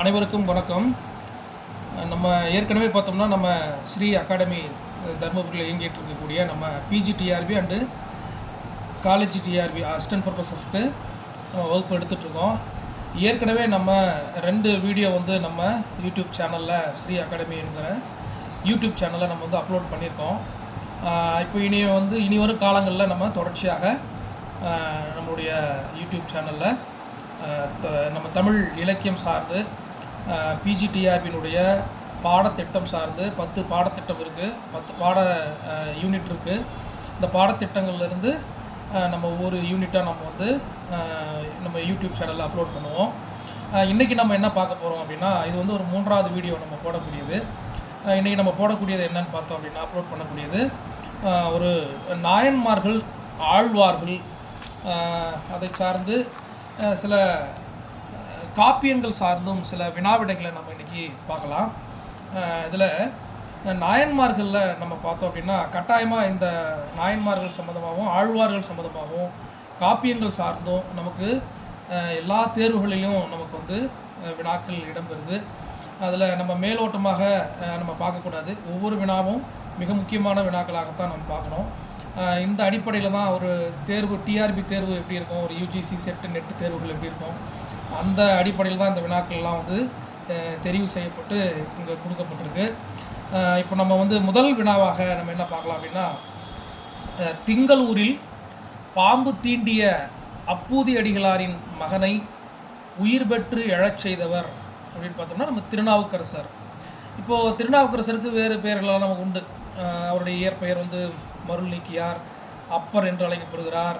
அனைவருக்கும் வணக்கம். நம்ம ஏற்கனவே பார்த்தோம்னா நம்ம ஸ்ரீ அகாடமி தர்மபுரியில் இயங்கிட்டு இருக்கக்கூடிய நம்ம PGTRB and college TRB assistant ப்ரொஃபஸர்ஸ்க்கு நம்ம வகுப்பு எடுத்துகிட்ருக்கோம். ஏற்கனவே நம்ம 2 வீடியோ நம்ம யூடியூப் சேனலில் ஸ்ரீ அகாடமி என்கிற யூடியூப் சேனலில் நம்ம அப்லோட் பண்ணியிருக்கோம். இப்போ இனி வரும் காலங்களில் நம்ம தொடர்ச்சியாக நம்மளுடைய யூடியூப் சேனலில் நம்ம தமிழ் இலக்கியம் சார்ந்து பிஜிடிஆர்பியினுடைய பாடத்திட்டம் சார்ந்து 10 பாடத்திட்டம் இருக்குது, 10 பாட யூனிட் இருக்குது. இந்த பாடத்திட்டங்கள்லேருந்து நம்ம ஒவ்வொரு யூனிட்டாக நம்ம யூடியூப் சேனலில் அப்லோட் பண்ணுவோம். இன்றைக்கி நம்ம என்ன பார்க்க போகிறோம் அப்படின்னா, இது ஒரு 3வது வீடியோ நம்ம போடக்கூடியது. இன்றைக்கி நம்ம போடக்கூடியது என்னன்னு பார்த்தோம் அப்படின்னா, அப்லோட் பண்ணக்கூடியது ஒரு நாயன்மார்கள், ஆழ்வார்கள், அதை சார்ந்து சில காப்பியங்கள் சார்ந்தும் சில வினாவிடைகளை நம்ம இன்றைக்கி பார்க்கலாம். இதில் நாயன்மார்களில் நம்ம பார்த்தோம் அப்படின்னா, கட்டாயமாக இந்த நாயன்மார்கள் சம்மந்தமாகவும் ஆழ்வார்கள் சம்மந்தமாகவும் காப்பியங்கள் சார்ந்தும் நமக்கு எல்லா தேர்வுகளிலும் நமக்கு வினாக்கள் இடம்பெறுது. அதில் நம்ம மேலோட்டமாக நம்ம பார்க்கக்கூடாது. ஒவ்வொரு வினாவும் மிக முக்கியமான வினாக்களாகத்தான் நம்ம பார்க்கணும். இந்த அடிப்படையில் தான் ஒரு தேர்வு, டிஆர்பி தேர்வு எப்படி இருக்கும், ஒரு யூஜிசி செட் நெட் தேர்வுகள் எப்படி இருக்கும், அந்த அடிப்படையில் தான் இந்த வினாக்கள்லாம் தெரிவு செய்யப்பட்டு இங்கே கொடுக்கப்பட்டிருக்கு. இப்போ நம்ம முதல் வினாவாக நம்ம என்ன பார்க்கலாம் அப்படின்னா, திங்களூரில் பாம்பு தீண்டிய அப்பூதி அடிகளாரின் மகனை உயிர் பெற்று எழச் செய்தவர் அப்படின்னு பார்த்தோம்னா நம்ம திருநாவுக்கரசர். இப்போது திருநாவுக்கரசருக்கு வேறு பெயர்களெல்லாம் நமக்கு உண்டு. அவருடைய இயற்பெயர் மருள் நீக்கியார், அப்பர் என்று அழைக்கப்படுகிறார்.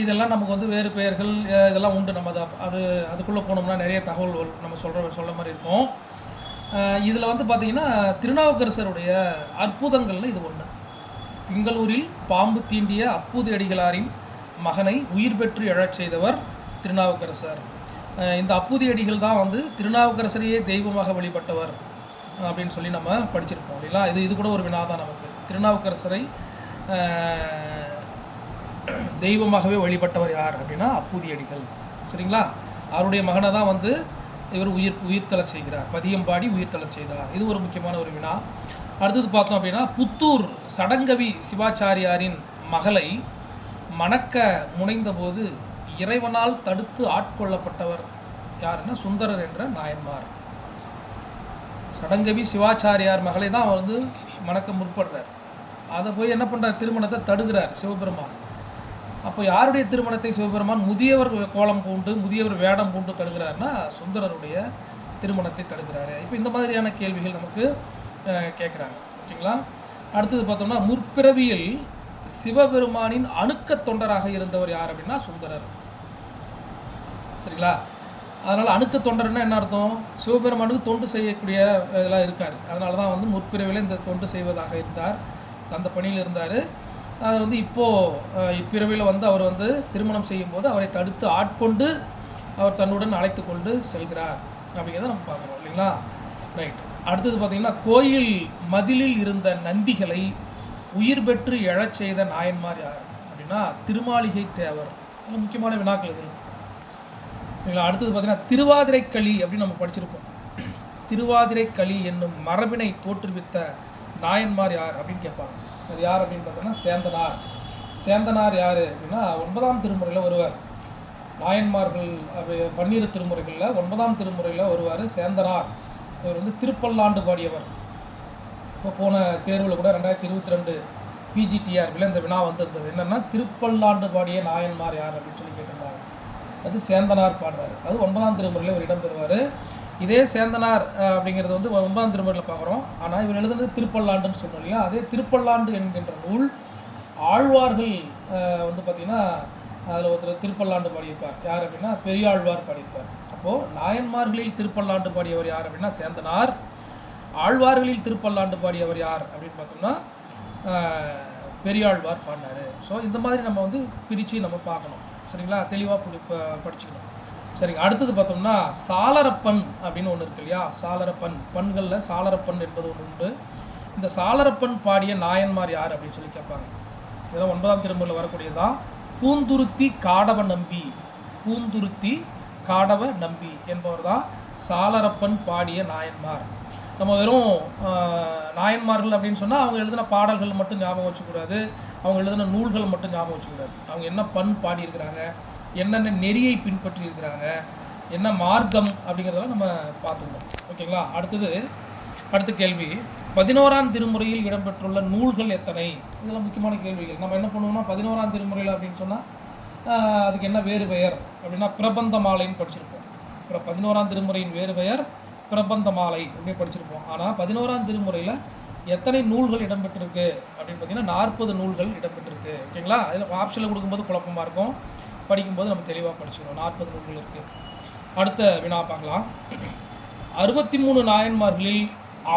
இதெல்லாம் நமக்கு வேறு பெயர்கள் இதெல்லாம் உண்டு. நம்ம அதுக்குள்ளே போனோம்னா நிறைய தகவல்கள் நம்ம சொல்கிற மாதிரி இருக்கும். இதில் பார்த்திங்கன்னா திருநாவுக்கரசருடைய அற்புதங்கள்னு இது ஒன்று. திங்களூரில் பாம்பு தீண்டிய அப்பூதி அடிகளாரின் மகனை உயிர் பெற்று எழச் செய்தவர் திருநாவுக்கரசர். இந்த அப்பூதி அடிகள் தான் திருநாவுக்கரசரையே தெய்வமாக வழிபட்டவர் அப்படின்னு சொல்லி நம்ம படிச்சிருப்போம் இல்லைங்களா. இது கூட ஒரு வினா தான் நமக்கு. திருநாவுக்கரசரை தெய்வமாகவே வழிபட்டவர் யார் அப்படின்னா அப்பூதி அடிகள். சரிங்களா. அவருடைய மகனை தான் இவர் உயிர்த்தெழச் செய்கிறார், பதியம்பாடி உயிர்த்தெழச் செய்தார். இது ஒரு முக்கியமான ஒரு வினா. அடுத்தது பார்த்தோம் அப்படின்னா, புத்தூர் சடங்கவி சிவாச்சாரியாரின் மகளை மணக்க முனைந்தபோது இறைவனால் தடுத்து ஆட்கொள்ளப்பட்டவர் யாருன்னா சுந்தரர் என்ற நாயன்மார். சடங்கவி சிவாச்சாரியார் மகளை தான் அவர் மணக்க முற்படுறார். அதை போய் என்ன பண்ணுறார், திருமணத்தை தடுக்கிறார் சிவபெருமான். அப்போ யாருடைய திருமணத்தை சிவபெருமான் முதியவர் கோலம் பூண்டு, முதியவர் வேடம் பூண்டு தடுக்கிறாருன்னா சுந்தரருடைய திருமணத்தை தடுக்கிறாரு. இப்போ இந்த மாதிரியான கேள்விகள் நமக்கு கேட்குறாங்க. ஓகேங்களா. அடுத்தது பார்த்தோம்னா, முற்பிறவியில் சிவபெருமானின் அணுக்க தொண்டராக இருந்தவர் யார் அப்படின்னா சுந்தரர். சரிங்களா. அதனால் அணுக்க தொண்டர்னா என்ன அர்த்தம், சிவபெருமானுக்கு தொண்டு செய்யக்கூடிய இதெல்லாம் இருக்கார். அதனால தான் முற்பிறவியில் இந்த தொண்டு செய்வதாக இருந்தார், அந்த பணியில் இருந்தார். அது இப்போது இப்பிறவியில் அவர் திருமணம் செய்யும்போது அவரை தடுத்து ஆட்கொண்டு அவர் தன்னுடன் அழைத்து கொண்டு செல்கிறார் அப்படிங்கிறத நம்ம பார்க்குறோம் இல்லைங்களா. ரைட். அடுத்தது பார்த்திங்கன்னா, கோயில் மதிலில் இருந்த நந்திகளை உயிர் பெற்று எழச் செய்த நாயன்மார் யார் அப்படின்னா திருமாளிகை தேவர். அது முக்கியமான வினாக்கள் இது இல்லைங்களா. அடுத்தது பார்த்திங்கன்னா, திருவாதிரைக்களி அப்படின்னு நம்ம படிச்சிருப்போம். திருவாதிரைக்களி என்னும் மரபினை தோற்றுவித்த நாயன்மார் யார் அப்படின்னு கேட்பாங்க. அது யார் அப்படின்னு பார்த்தோம்னா சேந்தனார். சேந்தனார் யார் அப்படின்னா 9ஆம் திருமுறையில் வருவார். நாயன்மார்கள் 12 திருமுறைகளில் 9ஆம் திருமுறையில் வருவார் சேந்தனார். இவர் திருப்பல்லாண்டு பாடியவர். இப்போ போன தேர்வில் கூட 2022 பிஜிடிஆர்பியில் இந்த வினா வந்திருந்தது. என்னென்னா திருப்பல்லாண்டு பாடிய நாயன்மார் யார் அப்படின்னு சொல்லி கேட்டிருந்தாங்க. அது சேந்தனார் பாடுறாரு. அது 9ஆம் திருமுறையில் ஒரு இடம் பெறுவார். இதே சேந்தனார் அப்படிங்கிறது 9ஆம் திருமுறையில் பார்க்குறோம். ஆனால் இவர் எழுதுனது திருப்பல்லாண்டுன்னு சொன்னோம் இல்லையா. அதே திருப்பல்லாண்டு என்கின்ற நூல் ஆழ்வார்கள் பார்த்திங்கன்னா அதில் ஒருத்தர் திருப்பல்லாண்டு பாடியிருப்பார். யார் அப்படின்னா பெரியாழ்வார் பாடியிருப்பார். அப்போது நாயன்மார்களில் திருப்பல்லாண்டு பாடியவர் யார் அப்படின்னா சேந்தனார். ஆழ்வார்களில் திருப்பல்லாண்டு பாடியவர் யார் அப்படின்னு பார்த்தோம்னா பெரியாழ்வார் பாடினார். ஸோ இந்த மாதிரி நம்ம பிரித்து நம்ம பார்க்கணும். சரிங்களா. தெளிவாக படிச்சுக்கணும். சரிங்க. அடுத்தது பார்த்தோம்னா சாளரப்பன் அப்படின்னு ஒன்று இருக்கு இல்லையா. சாளரப்பன் பண்களில் சாளரப்பன் என்பது ஒன்று உண்டு. இந்த சாளரப்பன் பாடிய நாயன்மார் யார் அப்படின்னு சொல்லி கேட்பாங்க. இதெல்லாம் 9ஆம் திருமுறையில் வரக்கூடியதான். பூந்துருத்தி காடவ நம்பி. பூந்துருத்தி காடவ நம்பி என்பவர் தான் சாளரப்பன் பாடிய நாயன்மார். நம்ம வெறும் நாயன்மார்கள் அப்படின்னு சொன்னால் அவங்க எழுதின பாடல்கள் மட்டும் ஞாபகம் வச்சுக்கூடாது, அவங்க எழுதின நூல்கள் மட்டும் ஞாபகம் வச்சுக்கூடாது. அவங்க என்ன பண் பாடியிருக்கிறாங்க, என்னென்ன நெறியை பின்பற்றி இருக்கிறாங்க, என்ன மார்க்கம் அப்படிங்கிறதெல்லாம் நம்ம பார்த்துக்கணும். ஓகேங்களா? அடுத்த கேள்வி, 11ஆம் திருமுறையில் இடம்பெற்றுள்ள நூல்கள் எத்தனை? இதெல்லாம் முக்கியமான கேள்விகள். நம்ம என்ன பண்ணுவோம்னா 11ஆம் திருமுறையில் அப்படின்னு சொன்னால் அதுக்கு என்ன வேறு பெயர் அப்படின்னா பிரபந்த மாலைன்னு படிச்சிருப்போம். அப்புறம் 11ஆம் திருமுறையின் வேறு பெயர் பிரபந்த மாலை அப்படின்னு படிச்சிருப்போம். ஆனால் 11ஆம் திருமுறையில் எத்தனை நூல்கள் இடம்பெற்றிருக்கு அப்படின்னு பார்த்தீங்கன்னா 40 நூல்கள் இடம்பெற்றிருக்கு. ஓகேங்களா? அதில் ஆப்ஷனில் கொடுக்கும்போது குழப்பமாக இருக்கும், படிக்கும்போது நம்ம தெளிவாக படிச்சுக்கணும். 40 நூல்கள் இருக்குது. அடுத்த வினா பார்க்கலாம். 63 நாயன்மார்களில்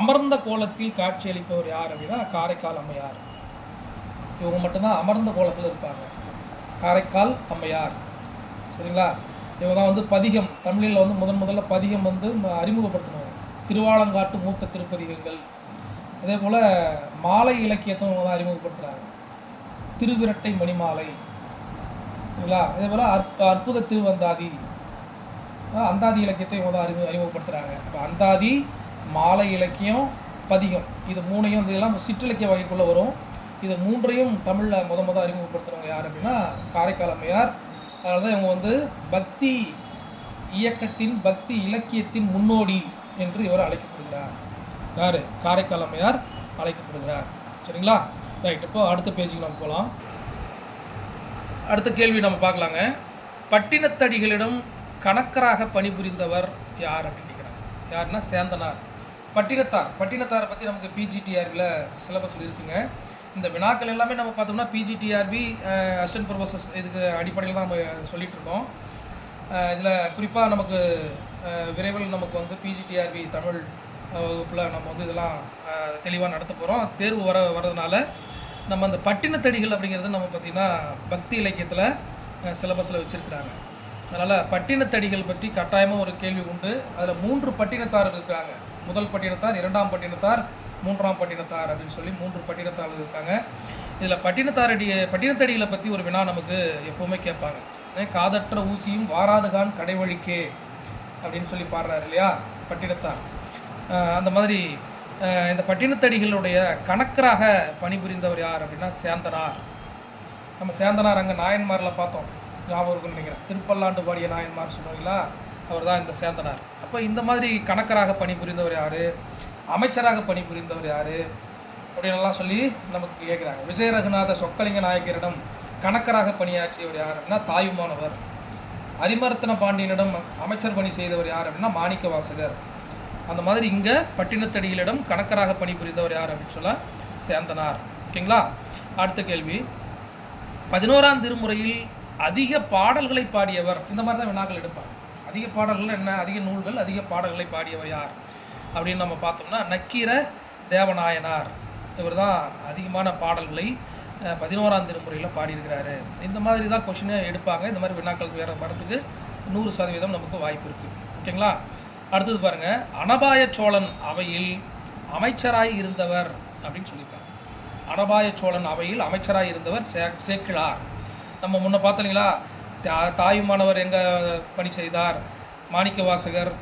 அமர்ந்த கோலத்தில் காட்சி அளிப்பவர் யார் அப்படின்னா காரைக்கால் அம்மையார். இவங்க மட்டும்தான் அமர்ந்த கோலத்தில் இருப்பாங்க. காரைக்கால் அம்மையார். சரிங்களா? இவங்க தான் பதிகம், தமிழில் முதல்ல பதிகம் அறிமுகப்படுத்தினவங்க. திருவாலங்காட்டு மூத்த திருப்பதிகங்கள், அதே போல் மாலை இலக்கியத்தை இவங்க தான் அறிமுகப்படுத்துகிறாங்க. திருவிரட்டை மணிமாலை, சரிங்களா? அதே போல் அற்புத திருவந்தாதி, அந்தாதி இலக்கியத்தை இவங்க தான் அறிமுகப்படுத்துகிறாங்க. இப்போ அந்தாதி, மாலை இலக்கியம், பதிகம், இது மூணையும் இதெல்லாம் சிற்றிலக்கிய வகைக்குள்ளே வரும். இது மூன்றையும் தமிழில் முத அறிமுகப்படுத்துகிறவங்க யார் அப்படின்னா காரைக்கால் அம்மையார். அதனால தான் இவங்க பக்தி இயக்கத்தின், பக்தி இலக்கியத்தின் முன்னோடி என்று இவர் அழைக்கப்படுகிறார். யார்? காரைக்கால் அம்மையார் அழைக்கப்படுகிறார். சரிங்களா? ரைட். இப்போ அடுத்த பேஜுக்கு நம்ம போகலாம். அடுத்த கேள்வி நம்ம பார்க்கலாங்க. பட்டினத்தடிகளிடம் கணக்கராக பணிபுரிந்தவர் யார் அப்படின்னு கேட்குறாங்க. யாருன்னா சேந்தனார். பட்டினத்தாரை பற்றி நமக்கு பிஜிடிஆர்பியில் சிலபஸில் இருக்குங்க. இந்த வினாக்கள் எல்லாமே நம்ம பார்த்தோம்னா பிஜிடிஆர்பி அசிஸ்டன்ட் ப்ரொஃபஸர்ஸ் இதுக்கு அடிப்படையில் தான் நம்ம சொல்லிகிட்டு இருக்கோம். இதில் குறிப்பாக நமக்கு விரைவில் நமக்கு பிஜிடிஆர்பி தமிழ் வகுப்பில் நம்ம இதெல்லாம் தெளிவாக நடத்த போகிறோம். தேர்வு வரதுனால நம்ம அந்த பட்டினத்தடிகள் அப்படிங்கிறது நம்ம பார்த்திங்கன்னா பக்தி இலக்கியத்தில் சிலபஸில் வச்சுருக்கிறாங்க. அதனால் பட்டினத்தடிகள் பற்றி கட்டாயமாக ஒரு கேள்வி உண்டு. அதில் 3 பட்டினத்தார் இருக்கிறாங்க. முதல் பட்டினத்தார், 2ஆம் பட்டினத்தார், 3ஆம் பட்டினத்தார் அப்படின்னு சொல்லி 3 பட்டினத்தார் இருக்காங்க. இதில் பட்டினத்தடிகளை பற்றி ஒரு வினா நமக்கு எப்போவுமே கேட்பாங்க. காதற்ற ஊசியும் வாராதுகான் கடைவழிக்கே அப்படின்னு சொல்லி பாடுறாரு இல்லையா பட்டினத்தார். அந்த மாதிரி இந்த பட்டினத்தடிகளுடைய கணக்கராக பணிபுரிந்தவர் யார் அப்படின்னா சேந்தனார். நம்ம சேந்தனார் அங்கே நாயன்மாரில் பார்த்தோம், ஞாபகம் இருக்குன்னு நினைக்கிறேன். திருப்பல்லாண்டு பாடிய நாயன்மார் சொல்லுவீங்களா, அவர் தான் இந்த சேந்தனார். அப்போ இந்த மாதிரி கணக்கராக பணிபுரிந்தவர் யார், அமைச்சராக பணிபுரிந்தவர் யார் அப்படின்லாம் சொல்லி நமக்கு கேட்குறாங்க. விஜய ரகுநாத சொக்கலிங்க நாயக்கரிடம் கணக்கராக பணியாற்றியவர் யார் அப்படின்னா தாயுமானவர். அரிமர்த்தன பாண்டியனிடம் அமைச்சர் பணி செய்தவர் யார் அப்படின்னா மாணிக்க வாசகர். அந்த மாதிரி இங்கே பட்டினத்தடிகளிடம் கணக்கராக பணிபுரிந்தவர் யார் அப்படின்னு சொல்ல சேந்தனார். ஓகேங்களா? அடுத்த கேள்வி, 11ஆம் திருமுறையில் அதிக பாடல்களை பாடியவர். இந்த மாதிரி தான் வினாக்கள் எடுப்பாங்க. அதிக பாடல்கள் என்ன, அதிக நூல்கள், அதிக பாடல்களை பாடியவர் யார் அப்படின்னு நம்ம பார்த்தோம்னா நக்கீர தேவநாயனார். இவர் தான் அதிகமான பாடல்களை 11ஆம் திருமுறையில் பாடியிருக்கிறாரு. இந்த மாதிரி தான் கொஷினே எடுப்பாங்க. இந்த மாதிரி வினாக்கள் வேறு வரத்துக்கு 100% நமக்கு வாய்ப்பு இருக்குது. ஓகேங்களா? அடுத்தது பாருங்கள், அனபாய சோழன் அவையில் அமைச்சராய் இருந்தவர் அப்படின்னு சொல்லியிருக்காங்க. அனபாய சோழன் அவையில் அமைச்சராய் இருந்தவர் சேக்கிழார். நம்ம முன்ன பார்த்தீங்களா, தாயுமானவர் எங்கே பணி செய்தார், மாணிக்க வாசகர்,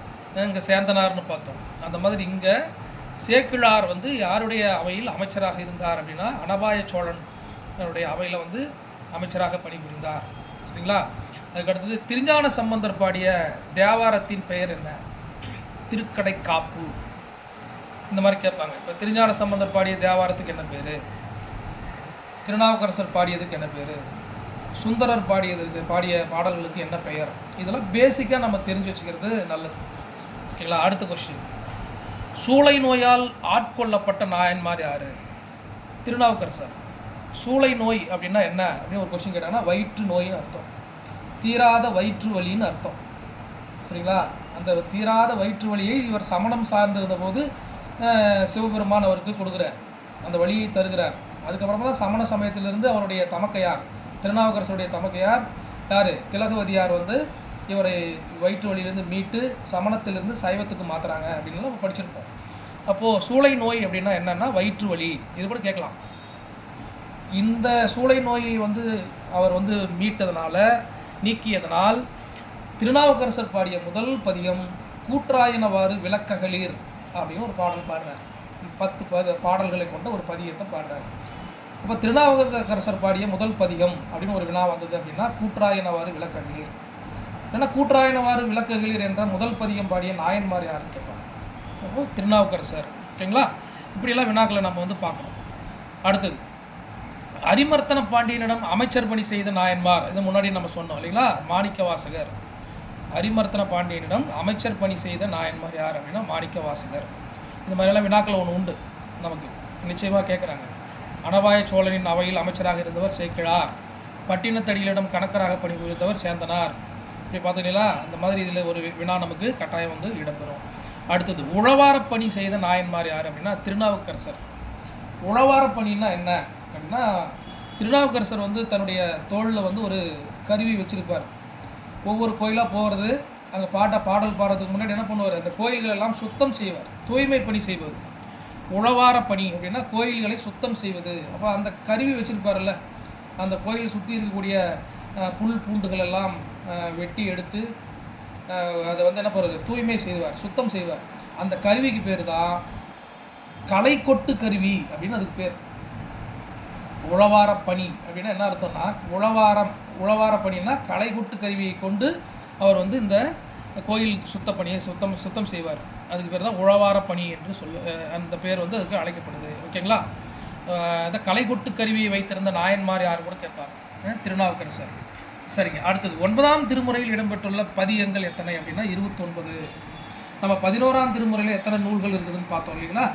இங்கே சேந்தனார்னு பார்த்தோம். அந்த மாதிரி இங்கே சேக்கிழார் யாருடைய அவையில் அமைச்சராக இருந்தார் அப்படின்னா அனபாய சோழனுடைய அவையில் அமைச்சராக பணிபுரிந்தார். சரிங்களா? அதுக்கடுத்தது திருஞான சம்பந்தர் பாடிய தேவாரத்தின் பெயர் என்ன? திருக்கடை காப்பு. இந்த மாதிரி கேட்பாங்க. இப்போ திருஞான சம்பந்தர் பாடிய தேவாரத்துக்கு என்ன பேர், திருநாவுக்கரசர் பாடியதுக்கு என்ன பேர், சுந்தரர் பாடிய பாடல்களுக்கு என்ன பெயர், இதெல்லாம் பேசிக்காக நம்ம தெரிஞ்சு வச்சுக்கிறது நல்லது. ஓகேங்களா? அடுத்த கொஸ்டின், சூளை நோயால் ஆட்கொள்ளப்பட்ட நாயன்மார் யார்? திருநாவுக்கரசர். சூளை நோய் அப்படின்னா என்ன அப்படின்னு ஒரு கொஸ்டின் கேட்டாங்கன்னா வயிற்று நோயின்னு அர்த்தம், தீராத வயிற்று வலின்னு அர்த்தம். சரிங்களா? அந்த தீராத வயிற்று வலியை இவர் சமணம் சார்ந்திருந்த போது சிவபெருமான் அவருக்கு கொடுக்குறார், அந்த வழியை தருகிறார். அதுக்கப்புறமா தான் சமண சமயத்திலிருந்து அவருடைய தமக்கையார், திருநாவுக்கரசருடைய தமக்கையார் யார், திலகவதியார் இவரை வயிற்று வலியிலேருந்து மீட்டு சமணத்திலிருந்து சைவத்துக்கு மாற்றுறாங்க அப்படின்னு நம்ம படிச்சிருப்போம். அப்போது சூளை நோய் அப்படின்னா என்னென்னா வயிற்று வலி. இது கூட கேட்கலாம். இந்த சூளை நோயை அவர் மீட்டதனால, நீக்கியதனால் திருநாவுக்கரசர் பாடிய முதல் பதியம் கூற்றாயினவாறு விளக்ககளிர் அப்படின்னு ஒரு பாடல் பாடுறார். 10 பாடல்களை கொண்ட ஒரு பதியத்தை பாடுறார். இப்போ திருநாவுக்கரசர் பாடிய முதல் பதியம் அப்படின்னு ஒரு வினா வந்தது அப்படின்னா கூற்றாயினவாறு விளக்ககளிர். ஏன்னா கூற்றாயினவாறு விளக்ககளிர் என்ற முதல் பதியம் பாடிய நாயன்மார் யாருன்னு கேட்பாங்க. அப்போ திருநாவுக்கரசர். ஓகேங்களா? இப்படியெல்லாம் வினாக்களை நம்ம வந்து பார்க்கணும். அடுத்தது அரிமர்த்தன பாண்டியனிடம் அமைச்சர் பணி செய்த நாயன்மார். இது முன்னாடி நம்ம சொன்னோம் இல்லைங்களா? மாணிக்க வாசகர். அரிமர்த்தன பாண்டியனிடம் அமைச்சர் பணி செய்த நாயன்மார் யார் அப்படின்னா மாணிக்க வாசகர். இந்த மாதிரியெல்லாம் வினாக்கள் ஒன்று உண்டு, நமக்கு நிச்சயமாக கேட்குறாங்க. அனபாய சோழனின் அவையில் அமைச்சராக இருந்தவர் சேக்கிழார். பட்டினத்தடிகளிடம் கணக்கராக பணிபுரிந்தவர் சேந்தனார். இப்படி பார்த்தீங்களா? இந்த மாதிரி இதில் ஒரு வினா நமக்கு கட்டாயம் வந்து இடம்பெறும். அடுத்தது உழவார பணி செய்த நாயன்மார் யார் அப்படின்னா திருநாவுக்கரசர். உழவார பணின்னா என்ன அப்படின்னா, திருநாவுக்கரசர் வந்து தன்னுடைய தோளில் வந்து ஒரு கருவி வச்சுருப்பார். ஒவ்வொரு கோயிலாக போகிறது, அங்கே பாடல் பாடுறதுக்கு முன்னாடி என்ன பண்ணுவார், அந்த கோயில்களெல்லாம் சுத்தம் செய்வார். தூய்மை பணி செய்வது உழவார பணி அப்படின்னா கோயில்களை சுத்தம் செய்வது. அப்போ அந்த கருவி வச்சுருப்பார்ல, அந்த கோயில் சுற்றி இருக்கக்கூடிய புல் பூண்டுகள் எல்லாம் வெட்டி எடுத்து அதை வந்து என்ன பண்ணுறது, தூய்மை செய்வார், சுத்தம் செய்வார். அந்த கருவிக்கு பேர் தான் களை கொட்டு கருவி அப்படின்னு அதுக்கு பேர். உழவார பணி அப்படின்னா என்ன அர்த்தம்னா, உழவார பணின்னா களை கொட்டு கருவியை கொண்டு அவர் வந்து இந்த கோயில் பணியை சுத்தம் செய்வார். அதுக்கு பேர் தான் உழவார பணி என்று அந்த பேர் வந்து அதுக்கு அழைக்கப்படுது. ஓகேங்களா? அந்த களை கொட்டு கருவியை வைத்திருந்த நாயன்மார் யார் கூட கேட்பாங்க, திருநாவுக்கரசர். சரிங்க. அடுத்தது 9ஆம் திருமுறையில் இடம்பெற்றுள்ள பதியங்கள் எத்தனை அப்படின்னா 29. நம்ம 11ஆம் திருமுறையில் எத்தனை நூல்கள் இருக்குதுன்னு பார்த்தோம் இல்லைங்களா?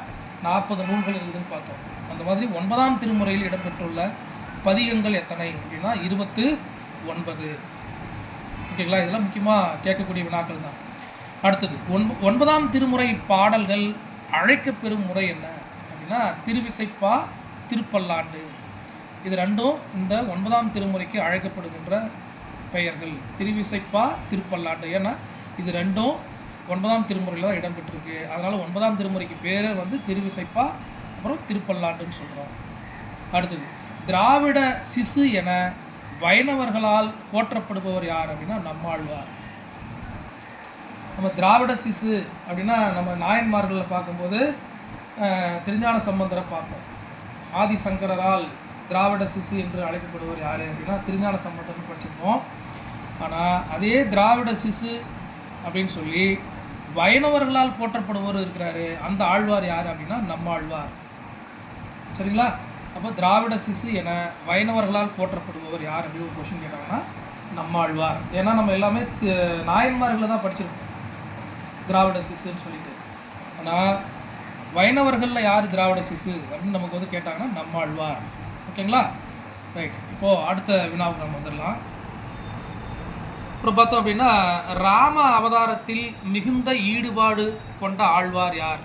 40 நூல்கள் இருக்குதுன்னு பார்த்தோம். அந்த மாதிரி 9ஆம் திருமுறையில் இடம்பெற்றுள்ள பதியங்கள் எத்தனை அப்படின்னா 29. ஓகேங்களா? இதெல்லாம் முக்கியமாக கேட்கக்கூடிய வினாக்கள் தான். அடுத்தது 9ஆம் திருமுறை பாடல்கள் அழைக்கப்பெறும் முறை என்ன அப்படின்னா திருவிசைப்பா, திருப்பல்லாண்டு. இது ரெண்டும் இந்த 9ஆம் திருமுறைக்கு அழைக்கப்படுகின்ற பெயர்கள். திருவிசைப்பா, திருப்பல்லாண்டு. ஏன்னா இது ரெண்டும் 9ஆம் திருமுறையில் தான் இடம்பெற்றிருக்கு. அதனால் 9ஆம் திருமுறைக்கு பேரை வந்து திருவிசைப்பா அப்புறம் திருப்பல்லாண்டுன்னு சொல்கிறோம். அடுத்தது திராவிட சிசு என வைணவர்களால் போற்றப்படுபவர் யார் அப்படின்னா நம்மாழ்வார். நம்ம திராவிட சிசு அப்படின்னா நம்ம நாயன்மார்களில் பார்க்கும்போது திருஞான சம்பந்தரை பார்ப்போம். ஆதிசங்கரால் திராவிட சிசு என்று அழைக்கப்படுவர் யார் அப்படின்னா திருஞான சம்பந்தர்னு படிச்சிருக்கோம். ஆனால் அதே திராவிட சிசு அப்படின்னு சொல்லி வைணவர்களால் போற்றப்படுவர் இருக்கிறாரு, அந்த ஆழ்வார் யார் அப்படின்னா நம்மாழ்வார். சரிங்களா? அப்போ திராவிட சிசு என வைணவர்களால் போற்றப்படுபவர் யார் அப்படின்னு ஒரு கொஸ்டின் கேட்டாங்கன்னா நம்மாழ்வார். ஏன்னா நம்ம எல்லாமே நாயன்மார்களை தான் படிச்சிருக்கோம் திராவிட சிசுன்னு சொல்லிட்டு. ஆனால் வைணவர்களில் யார் திராவிட சிசு அப்படின்னு நமக்கு வந்து கேட்டாங்கன்னா நம்மாழ்வார். ஓகேங்களா? ரைட். இப்போது அடுத்த வினாவுக்கு நம்ம வந்துடலாம். அப்புறம் பார்த்தோம் அப்படின்னா ராம அவதாரத்தில் மிகுந்த ஈடுபாடு கொண்ட ஆழ்வார் யார்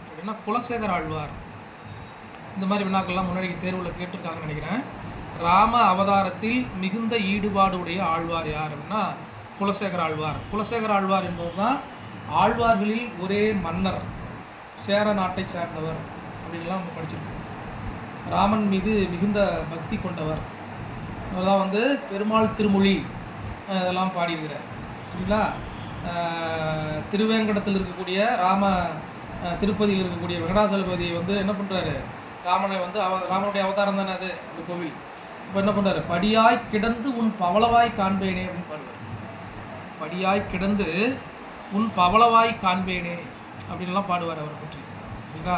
அப்படின்னா குலசேகர ஆழ்வார். இந்த மாதிரி வினாக்கள்லாம் முன்னாடி தேர்வில் கேட்டிருக்காங்கன்னு நினைக்கிறேன். ராம அவதாரத்தில் மிகுந்த ஈடுபாடு உடைய ஆழ்வார் யார் அப்படின்னா குலசேகர ஆழ்வார். குலசேகர ஆழ்வார் என்பது தான் ஆழ்வார்களில் ஒரே மன்னர், சேர நாட்டை சேர்ந்தவர் அப்படின்லாம் நம்ம படிச்சிருக்கோம். ராமன் மீது மிகுந்த பக்தி கொண்டவர். அதெல்லாம் வந்து பெருமாள் திருமொழி இதெல்லாம் பாடியிருக்கிறார். சரிங்களா? திருவேங்கடத்தில் இருக்கக்கூடிய திருப்பதியில் இருக்கக்கூடிய வெங்கடாசலபதியை வந்து என்ன பண்ணுறாரு, ராமனை வந்து ராமனுடைய அவதாரம் தானே அது அந்த கோவில். இப்போ என்ன பண்ணுறாரு, படியாய் கிடந்து உன் பவளவாய் காண்பேனே அப்படின்னு பாடுவார். படியாய் கிடந்து உன் பவளவாய் காண்பேனே அப்படின்லாம் பாடுவார் அவரை பற்றி. சரிங்களா?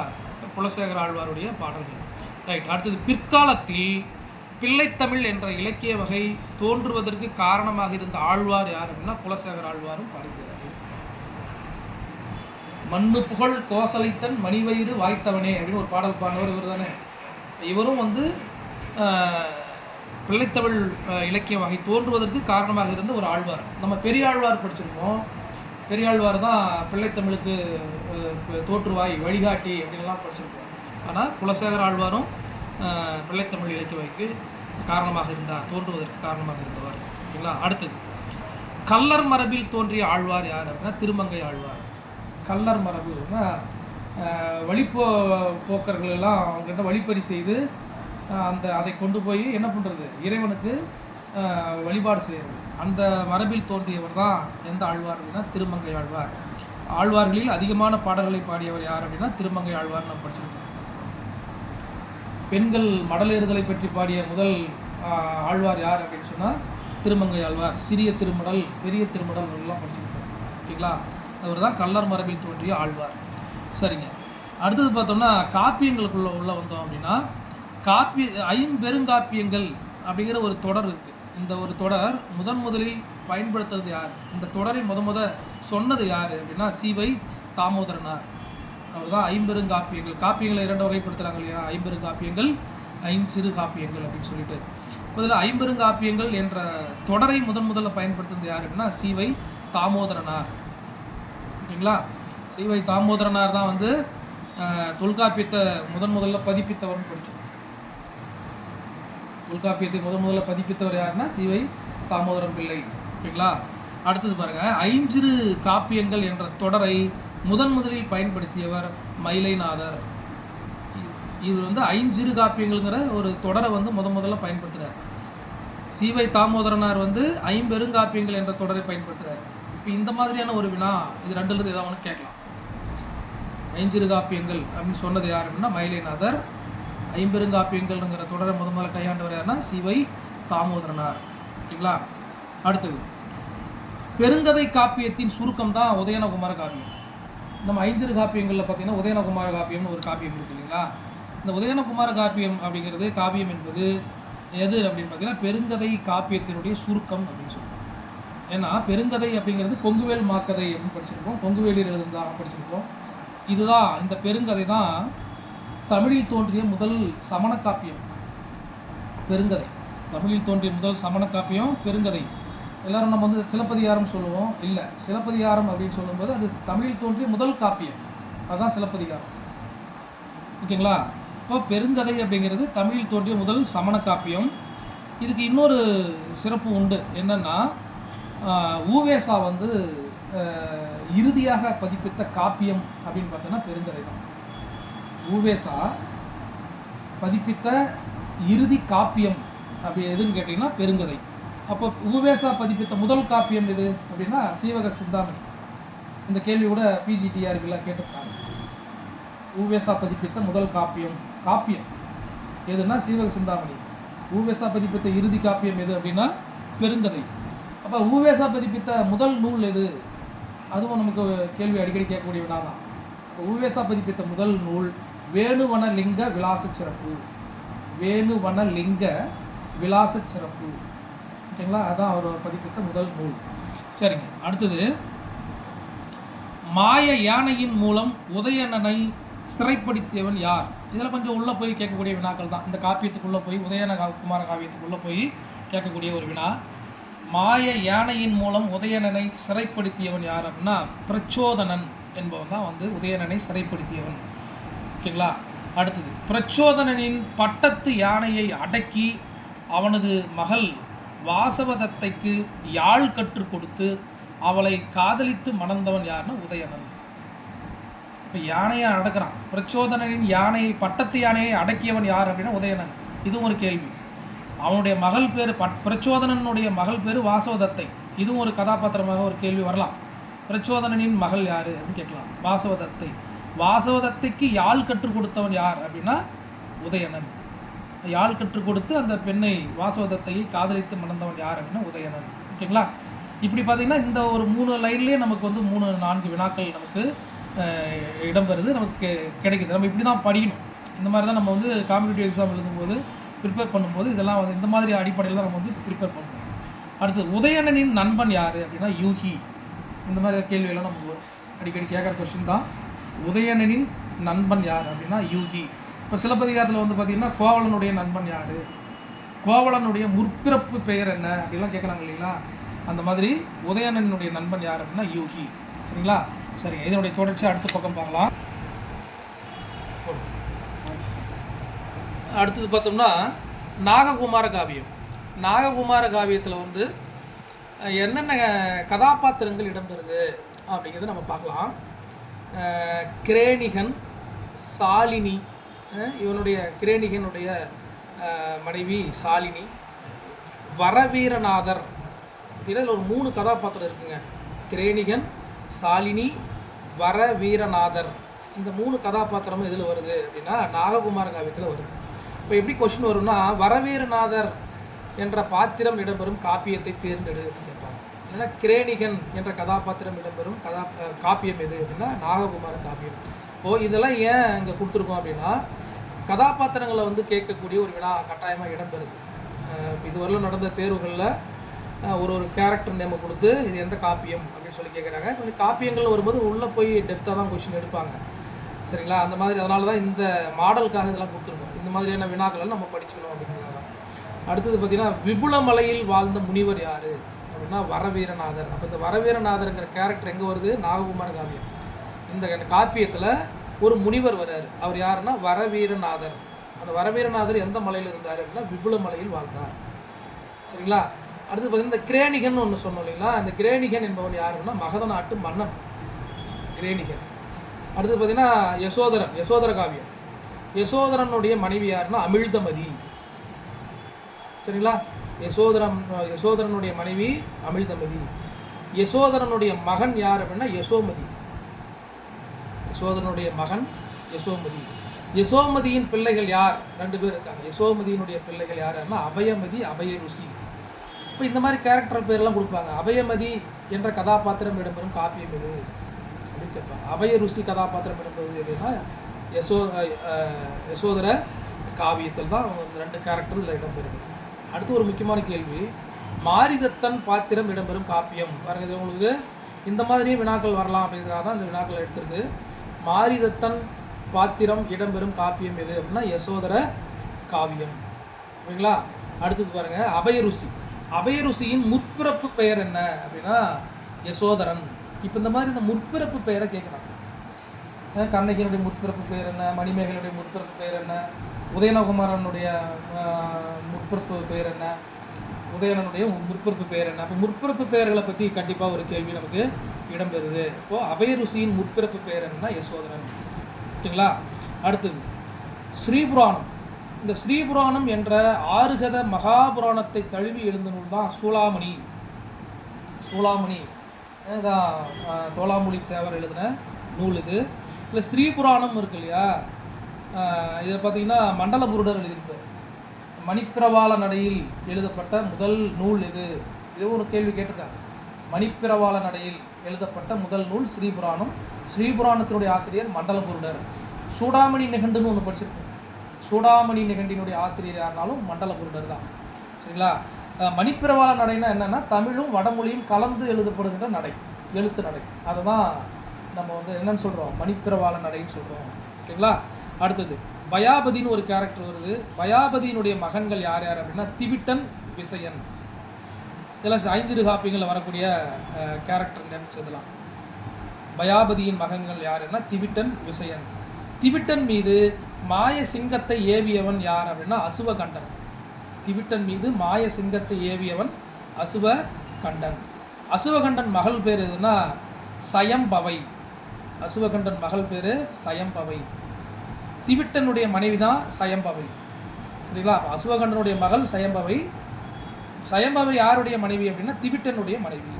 குலசேகர ஆழ்வாருடைய பாடல்கள். ரைட். அடுத்தது பிற்காலத்தில் பிள்ளைத்தமிழ் என்ற இலக்கிய வகை தோன்றுவதற்கு காரணமாக இருந்த ஆழ்வார் யார் அப்படின்னா குலசேகர ஆழ்வாரும் பாடுகிறார். மண்ணு புகழ் கோசலைத்தன் மணிவயிறு வாய்த்தவனே அப்படின்னு ஒரு பாடல் பாடினவர் இவர் தானே. இவரும் வந்து பிள்ளைத்தமிழ் இலக்கிய வகை தோன்றுவதற்கு காரணமாக இருந்த ஒரு ஆழ்வார். நம்ம பெரியாழ்வார் படிச்சிருக்கோம். பெரியாழ்வார் தான் பிள்ளைத்தமிழுக்கு தோற்றுவாய் வழிகாட்டி அப்படின்லாம் படிச்சிருக்கோம். ஆனால் குலசேகர ஆழ்வாரும் பிள்ளைத்தமிழ் இலக்கிய வகைக்கு காரணமாக இருந்தார், தோன்றுவதற்கு காரணமாக இருந்தவர். ஓகேங்களா? அடுத்தது கல்லர் மரபில் தோன்றிய ஆழ்வார் யார் அப்படின்னா திருமங்கை ஆழ்வார். கல்லர் மரபுனா போக்கர்கள் எல்லாம் அவங்ககிட்ட வழிப்பறி செய்து அதை கொண்டு போய் என்ன பண்ணுறது, இறைவனுக்கு வழிபாடு செய்கிறது. அந்த மரபில் தோன்றியவர் தான் எந்த ஆழ்வார் அப்படின்னா திருமங்கை ஆழ்வார். ஆழ்வார்களில் அதிகமான பாடல்களை பாடியவர் யார் அப்படின்னா திருமங்கை ஆழ்வார் நம்ம படிச்சிருக்கோம். பெண்கள் மடலேறுதலை பற்றி பாடிய முதல் ஆழ்வார் யார் அப்படின்னு சொன்னால் திருமங்கை ஆழ்வார். சிறிய திருமடல், பெரிய திருமடல் எல்லாம் படிச்சிருக்கோம். ஓகேங்களா? அவர் தான் கள்ளர் மரபில் தோன்றிய ஆழ்வார். சரிங்க. அடுத்தது பார்த்தோம்னா காப்பியங்களுக்குள்ள உள்ள வந்தோம் அப்படின்னா ஐம்பெருங்காப்பியங்கள் அப்படிங்கிற ஒரு தொடர் இருக்குது. இந்த ஒரு தொடர் முதலில் பயன்படுத்துறது யார்? இந்த தொடரை சொன்னது யார் அப்படின்னா சீவை தாமோதரனார். அவர் தான் ஐம்பெருங்காப்பியங்கள். காப்பியங்களை 2 வகைப்படுத்துகிறாங்க இல்லையா? ஐம்பெருங்காப்பியங்கள், ஐஞ்சிறு காப்பியங்கள் அப்படின்னு சொல்லிட்டு. முதல்ல ஐம்பெருங்காப்பியங்கள் என்ற தொடரை முதல்ல பயன்படுத்துறது யார் அப்படின்னா சீவை தாமோதரனார். ஓகேங்களா? சீவை தாமோதரனார் தான் வந்து தொல்காப்பியத்தை முதல்ல பதிப்பித்தவர்னு படித்தோம். தொல்காப்பியத்தை முதல்ல பதிப்பித்தவர் யாருன்னா சீவை தாமோதரம் பிள்ளை. ஓகேங்களா? அடுத்தது பாருங்கள், ஐஞ்சிறு காப்பியங்கள் என்ற தொடரை முதலில் பயன்படுத்தியவர் மயிலைநாதர். இவர் வந்து ஐஞ்சிறு காப்பியங்கள்ங்கிற ஒரு தொடரை வந்து முதல்ல பயன்படுத்துகிறார். சீவை தாமோதரனார் வந்து ஐம்பெருங்காப்பியங்கள் என்ற தொடரை பயன்படுத்துகிறார். இப்போ இந்த மாதிரியான ஒரு வினா இது 2லேருந்து ஏதாவது ஒன்று கேட்கலாம். ஐஞ்சிறு காப்பியங்கள் அப்படின்னு சொன்னது யார் அப்படின்னா மயிலைநாதர். ஐம்பெருங்காப்பியங்கள்ங்கிற தொடரை முதல்ல கையாண்டவர் யாருன்னா சீவை தாமோதரனார். ஓகேங்களா? அடுத்தது பெருங்கதை காப்பியத்தின் சுருக்கம் தான் உதயனகுமார காப்பியம். நம்ம ஐஞ்சிறு காப்பியங்களில் பார்த்தீங்கன்னா உதயனகுமார காப்பியம்னு ஒரு காப்பியம் இருக்குது இல்லைங்களா? இந்த உதயனகுமார காப்பியம் அப்படிங்கிறது காப்பியம் என்பது எது அப்படின்னு பார்த்தீங்கன்னா பெருங்கதை காப்பியத்தினுடைய சுருக்கம் அப்படின்னு சொல்லுவோம். ஏன்னா பெருங்கதை அப்படிங்கிறது கொங்குவேல் மாக்கதை அப்படின்னு படிச்சிருக்கோம். கொங்குவேலில் எழுதுதான் படிச்சிருக்கோம். இதுதான் இந்த பெருங்கதை தான் தமிழில் தோன்றிய முதல் சமண காப்பியம் பெருங்கதை. தமிழில் தோன்றிய முதல் சமண காப்பியம் பெருங்கதை. எல்லோரும் நம்ம வந்து சிலப்பதிகாரம் சொல்லுவோம். இல்லை, சிலப்பதிகாரம் அப்படின்னு சொல்லும்போது அது தமிழில் தோன்றிய முதல் காப்பியம், அதுதான் சிலப்பதிகாரம். ஓகேங்களா? இப்போ பெருங்கதை அப்படிங்கிறது தமிழில் தோன்றிய முதல் சமண காப்பியம். இதுக்கு இன்னொரு சிறப்பு உண்டு. என்னென்னா ஊவேசா வந்து இறுதியாக பதிப்பித்த காப்பியம் அப்படின்னு பார்த்தோன்னா பெருங்கதை தான். ஊவேசா பதிப்பித்த இறுதி காப்பியம் அப்படி எதுன்னு கேட்டிங்கன்னா பெருங்கதை. அப்போ ஊவேசா பதிப்பித்த முதல் காப்பியம் எது அப்படின்னா சீவக சிந்தாமணி. இந்த கேள்வி கூட பிஜிடிஆர்பிலாம் கேட்டிருக்காங்க. ஊவேசா பதிப்பித்த முதல் காப்பியம் எதுன்னா சீவக சிந்தாமணி. ஊவேசா பதிப்பித்த இறுதி காப்பியம் எது அப்படின்னா பெருங்கதை. அப்போ ஊவேசா பதிப்பித்த முதல் நூல் எது? அதுவும் நமக்கு கேள்வி அடிக்கடி கேட்கக்கூடிய வினா தான். ஊவேசா பதிப்பித்த முதல் நூல் வேணுவனலிங்க விலாச சிறப்பு. வேணுவனலிங்க விலாச சிறப்பு. ஓகேங்களா? அதான் அவர் பதிப்பித்த முதல் நூல். சரிங்க. அடுத்தது மாய யானையின் மூலம் உதயணனை சிறைப்படுத்தியவன் யார்? இதில் கொஞ்சம் உள்ளே போய் கேட்கக்கூடிய வினாக்கள் தான். இந்த காப்பியத்துக்குள்ளே போய் உதயண குமார காவியத்துக்குள்ளே போய் கேட்கக்கூடிய ஒரு வினா. மாய யானையின் மூலம் உதயணனை சிறைப்படுத்தியவன் யார் அப்படின்னா பிரச்சோதனன் என்பவன் தான் வந்து உதயணனை சிறைப்படுத்தியவன். ஓகேங்களா? அடுத்தது பிரச்சோதனனின் பட்டத்து யானையை அடக்கி அவனது மகள் வாசவதத்தைக்கு யாழ் கற்றுக் கொடுத்து அவளை காதலித்து மணந்தவன் யாருன்னா உதயணன். இப்போ யானையை அடக்கிறான். பிரச்சோதனனின் யானையை பட்டத்து யானையை அடக்கியவன் யார் அப்படின்னா உதயணன். இதுவும் ஒரு கேள்வி. அவனுடைய மகள் பேர் பிரச்சோதனனுடைய மகள் பேர் வாசவதத்தை. இதுவும் ஒரு கதாபாத்திரமாக ஒரு கேள்வி வரலாம். பிரச்சோதனனின் மகள் யார் அப்படின்னு கேட்கலாம். வாசவதத்தை. வாசவதத்தைக்கு யாழ் கற்றுக் கொடுத்தவன் யார் அப்படின்னா உதயணன். யாழ் கற்றுக் கொடுத்து அந்த பெண்ணை வாசவதத்தையை காதலித்து மணந்தவன் யார் அப்படின்னா உதயணன். ஓகேங்களா? இப்படி பார்த்தீங்கன்னா இந்த ஒரு 3 லைன்லேயே நமக்கு வந்து 3-4 வினாக்கள் நமக்கு இடம்பெறுது, நமக்கு கிடைக்குது. நம்ம இப்படி தான் படிக்கணும். இந்த மாதிரி தான் நம்ம வந்து காம்படிட்டிவ் எக்ஸாம் எழுதும்போது ப்ரிப்பேர் பண்ணும்போது இதெல்லாம் வந்து இந்த மாதிரி அடிப்படையில் தான் நம்ம வந்து ப்ரிப்பேர் பண்ணுவோம். அடுத்து உதயணனின் நண்பன் யார் அப்படின்னா யூகி. இந்த மாதிரி கேள்வியெல்லாம் நமக்கு அடிக்கடி கேட்குற கொஸ்டின் தான். உதயணனின் நண்பன் யார் அப்படின்னா யூகி. இப்போ சிலப்பதிகாரத்தில் வந்து பார்த்திங்கன்னா கோவலனுடைய நண்பன் யார், கோவலனுடைய முற்பிறப்பு பெயர் என்ன அப்படிலாம் கேட்குறாங்க இல்லைங்களா? அந்த மாதிரி உதயணனுடைய நண்பன் யார் அப்படின்னா யூகி. சரிங்களா? சரிங்க. இதனுடைய தொடர்ச்சி அடுத்த பக்கம் பார்க்கலாம். அடுத்தது பார்த்தோம்னா நாககுமார காவியம். நாககுமார காவியத்தில் வந்து என்னென்ன கதாபாத்திரங்கள் இடம்பெறுது அப்படிங்கிறத நம்ம பார்க்கலாம். கிரேணிகன், சாலினி, இவனுடைய கிரேணிகனுடைய மனைவி சாலினி, வரவீரநாதர். இதில் ஒரு 3 கதாபாத்திரம் இருக்குங்க. கிரேனிகன், சாலினி, வரவீரநாதர். இந்த 3 கதாபாத்திரமும் இதில் வருது அப்படின்னா நாககுமார காவியத்தில் வருது. இப்போ எப்படி கொஸ்டின் வரும்னா, வரவீரநாதர் என்ற பாத்திரம் இடம்பெறும் காப்பியத்தை தேர்ந்தெடு அப்படின்னு கேட்பாங்க. இல்லைன்னா கிரேனிகன் என்ற கதாபாத்திரம் இடம்பெறும் காப்பியம் எது அப்படின்னா நாககுமார காப்பியம். இப்போது இதெல்லாம் ஏன் இங்கே கொடுத்துருக்கோம் அப்படின்னா, கதாபாத்திரங்களை வந்து கேட்கக்கூடிய ஒரு வினா கட்டாயமாக இடம்பெறுது. இதுவரையிலும் நடந்த தேர்வுகளில் ஒரு கேரக்டர் நேமை கொடுத்து இது எந்த காப்பியம் அப்படின்னு சொல்லி கேட்குறாங்க. கொஞ்சம் காப்பியங்கள் வரும்போது உள்ளே போய் டெப்த்தாக தான் கொஸ்டின் எடுப்பாங்க. சரிங்களா? அந்த மாதிரி அதனால தான் இந்த மாடலுக்காக இதெல்லாம் கொடுத்துருக்கோம். இந்த மாதிரியான வினாக்களை நம்ம படிச்சுக்கணும் அப்படிங்கிறது தான். அடுத்தது பார்த்திங்கன்னா, விபுலமலையில் வாழ்ந்த முனிவர் யார் அப்படின்னா வரவீரநாதர். அப்போ இந்த வரவீரநாதருங்கிற கேரக்டர் எங்கே வருது? நாககுமார காவியம். இந்த காப்பியத்தில் ஒரு முனிவர் வர்றார். அவர் யாருன்னா வரவீரநாதர். அந்த வரவீரநாதர் எந்த மலையில் இருந்தார் அப்படின்னா விபுலமலையில் வாழ்ந்தார். சரிங்களா? அடுத்து பார்த்திங்கன்னா, இந்த கிரேனிகன் ஒன்று சொன்னோம் இல்லைங்களா? இந்த கிரேனிகன் என்பவன் யாருன்னா மகத நாட்டு மன்னன் கிரேனிகன். அடுத்து பார்த்திங்கன்னா யசோதர காவியம். யசோதரனுடைய மனைவி யாருன்னா அமிழ்தமதி. சரிங்களா? யசோதரனுடைய மனைவி அமிழ்தமதி. யசோதரனுடைய மகன் யார் அப்படின்னா யசோமதி. யசோதரனுடைய மகன் யசோமதி. யசோமதியின் பிள்ளைகள் யார்? 2 பேர் இருக்காங்க. யசோமதியினுடைய பிள்ளைகள் யாருன்னா அபயமதி, அபயருசி. இப்போ இந்த மாதிரி கேரக்டர் பேர்லாம் கொடுப்பாங்க. அபயமதி என்ற கதாபாத்திரம் இடம்பெறும் காப்பியம் எது அப்படின்னு கேட்பாங்க. அபயருசி கதாபாத்திரம் இடம்பெறுவது எதுனா யசோதர காவியத்தில் தான் அவங்க 2 கேரக்டர் இதில் இடம்பெறுது. அடுத்து ஒரு முக்கியமான கேள்வி, மாரிதத்தன் பாத்திரம் இடம்பெறும் காப்பியம். பாருங்க, இது உங்களுக்கு இந்த மாதிரியும் வினாக்கள் வரலாம் அப்படிங்கிறதுக்காக தான் இந்த வினாக்கள் எடுத்துருக்கு. மாரிதத்தன் பாத்திரம் இடம்பெறும் காப்பியம் எது அப்படின்னா யசோதர காவியம். ஓகேங்களா? அடுத்தது பாருங்க, அபயருசி. அபயருசியின் முற்பிறப்பு பெயர் என்ன அப்படின்னா யசோதரன். இப்போ இந்த மாதிரி இந்த முற்பிறப்பு பெயரை கேட்குறாங்க. கண்ணகியினுடைய முற்பிறப்பு பெயர் என்ன? மணிமேகலுடைய முற்பிறப்பு பெயர் என்ன? உதயனகுமாரனுடைய முற்பிறப்பு பெயர் என்ன? உதயனனுடைய முற்பிறப்பு பெயர் என்ன? அப்போ முற்பிறப்பு பெயர்களை பற்றி கண்டிப்பாக ஒரு கேள்வி நமக்கு இடம்பெறுது. இப்போது அபயருசியின் முற்பிறப்பு பெயர் என்னன்னா யசோதரன். ஓகேங்களா? அடுத்தது ஸ்ரீபுராணம். இந்த ஸ்ரீபுராணம் என்ற 6 கத மகாபுராணத்தை தழுவி எழுந்த நூல் தான் சூளாமணி. சூளாமணி தான் தோளாமொழி தேவர் எழுதின நூல் இது. இல்லை ஸ்ரீபுராணம் இருக்கு இல்லையா, இதை பார்த்தீங்கன்னா மண்டலபுருடர் எழுதியிருப்பார். மணிப்பிரவாள நடையில் எழுதப்பட்ட முதல் நூல் இது. இது ஒரு கேள்வி கேட்டிருக்காங்க. மணிப்பிரவாள நடையில் எழுதப்பட்ட முதல் நூல் ஸ்ரீபுராணம். ஸ்ரீபுராணத்தினுடைய ஆசிரியர் மண்டலபுருடர். சூடாமணி நிகண்டுன்னு ஒன்று படிச்சிருக்கோம். சூடாமணி நிகண்டினுடைய ஆசிரியர் யாருனாலும் மண்டலபுருடர் தான். சரிங்களா? மணிப்பிரவாள நடைனா என்னென்னா தமிழும் வடமொழியும் கலந்து எழுதப்படுகின்ற நடை, எழுத்து நடை. அதை தான் நம்ம வந்து என்னன்னு சொல்கிறோம்? மணிப்பிரவாள நடைன்னு சொல்கிறோம். ஓகேங்களா? அடுத்தது பயாபதினு ஒரு கேரக்டர் வருது. பயாபதியினுடைய மகன்கள் யார் யார் அப்படின்னா திவிட்டன், விசயன். இதெல்லாம் 5 காப்பியங்களில் வரக்கூடிய கேரக்டர் நினைச்சதெல்லாம். பயாபதியின் மகன்கள் யாருன்னா திவிட்டன், விசயன். திவிட்டன் மீது மாய சிங்கத்தை ஏவியவன் யார் அப்படின்னா அசுவகண்டன். திவிட்டன் மீது மாய சிங்கத்தை ஏவியவன் அசுவகண்டன். அசுவகண்டன் மகள் பேர் எதுனா சயம்பவை. அசுவகண்டன் மகள் பேர் சயம்பவை. திவிட்டனுடைய மனைவி தான் சயம்பவை. சரிங்களா? அசுவகண்டனுடைய மகள் சயம்பவை. சயம்பவை யாருடைய மனைவி அப்படின்னா திவிட்டனுடைய மனைவி.